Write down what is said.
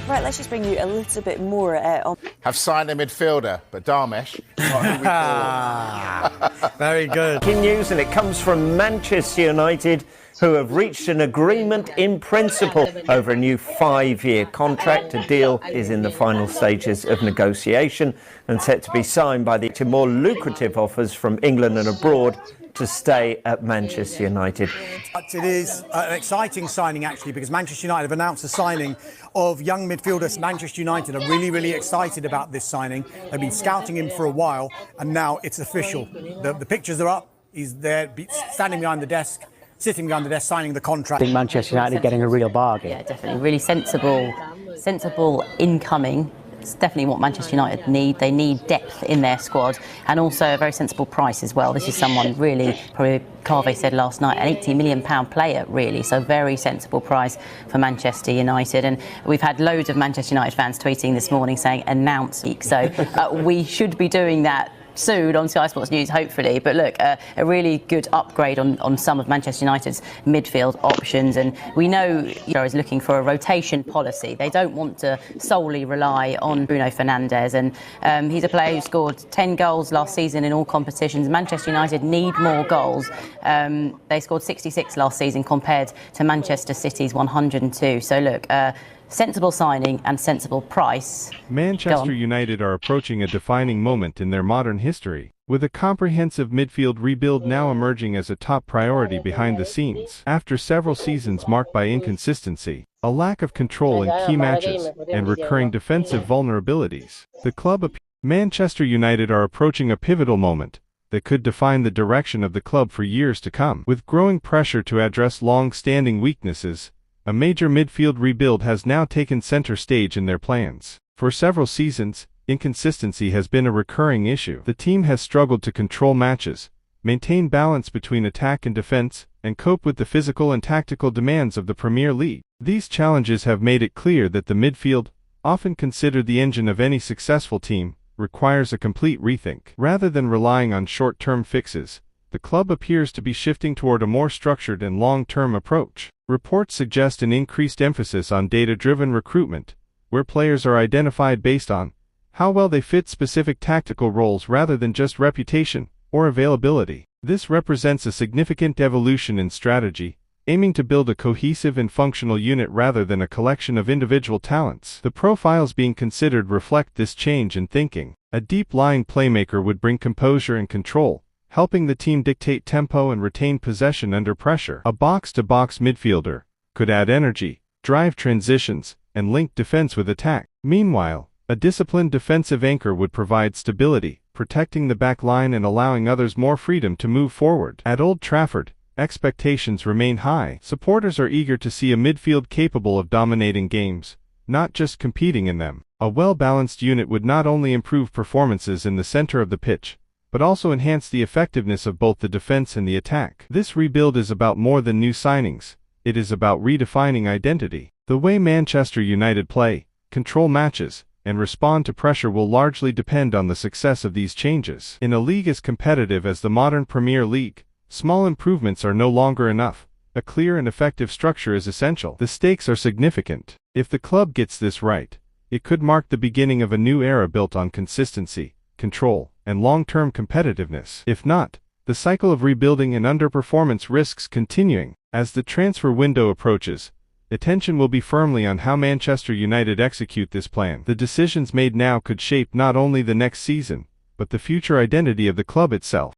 Right, let's just bring you a little bit more on. Have signed a midfielder, but Darmesh is not who we thought. Very good. Breaking news, and it comes from Manchester United, who have reached an agreement in principle over a new 5-year contract. A deal is in the final stages of negotiation and set to be signed by the more lucrative offers from England and abroad to stay at Manchester United. It is an exciting signing, actually, because Manchester United have announced the signing of young midfielders. Manchester United are really, really excited about this signing. They've been scouting him for a while, and now it's official. The pictures are up. He's there, standing behind the desk, sitting behind the desk, signing the contract. I think Manchester United are getting a real bargain. Yeah, definitely. Really sensible incoming. It's definitely what Manchester United need. They need depth in their squad and also a very sensible price as well. This is someone really, probably Carvey said last night, an £80 million player really, so very sensible price for Manchester United. And we've had loads of Manchester United fans tweeting this morning saying announce week, so we should be doing that soon on Sky Sports News, hopefully. But look, a really good upgrade on some of Manchester United's midfield options, and we know is looking for a rotation policy. They don't want to solely rely on Bruno Fernandes, and he's a player who scored 10 goals last season in all competitions. Manchester United need more goals. They scored 66 last season compared to Manchester City's 102. So look, sensible signing and sensible price. Manchester United are approaching a defining moment in their modern history, with a comprehensive midfield rebuild now emerging as a top priority behind the scenes. After several seasons marked by inconsistency, a lack of control in key matches, and recurring defensive vulnerabilities, Manchester United are approaching a pivotal moment that could define the direction of the club for years to come. With growing pressure to address long-standing weaknesses, a major midfield rebuild has now taken center stage in their plans. For several seasons, inconsistency has been a recurring issue. The team has struggled to control matches, maintain balance between attack and defense, and cope with the physical and tactical demands of the Premier League. These challenges have made it clear that the midfield, often considered the engine of any successful team, requires a complete rethink. Rather than relying on short-term fixes, the club appears to be shifting toward a more structured and long-term approach. Reports suggest an increased emphasis on data-driven recruitment, where players are identified based on how well they fit specific tactical roles rather than just reputation or availability. This represents a significant evolution in strategy, aiming to build a cohesive and functional unit rather than a collection of individual talents. The profiles being considered reflect this change in thinking. A deep-lying playmaker would bring composure and control, helping the team dictate tempo and retain possession under pressure. A box-to-box midfielder could add energy, drive transitions, and link defense with attack. Meanwhile, a disciplined defensive anchor would provide stability, protecting the back line and allowing others more freedom to move forward. At Old Trafford, expectations remain high. Supporters are eager to see a midfield capable of dominating games, not just competing in them. A well-balanced unit would not only improve performances in the center of the pitch, but also enhance the effectiveness of both the defense and the attack. This rebuild is about more than new signings. It is about redefining identity. The way Manchester United play, control matches, and respond to pressure will largely depend on the success of these changes. In a league as competitive as the modern Premier League, small improvements are no longer enough. A clear and effective structure is essential. The stakes are significant. If the club gets this right, it could mark the beginning of a new era built on consistency, control, and long-term competitiveness. If not, the cycle of rebuilding and underperformance risks continuing. As the transfer window approaches, attention will be firmly on how Manchester United execute this plan. The decisions made now could shape not only the next season, but the future identity of the club itself.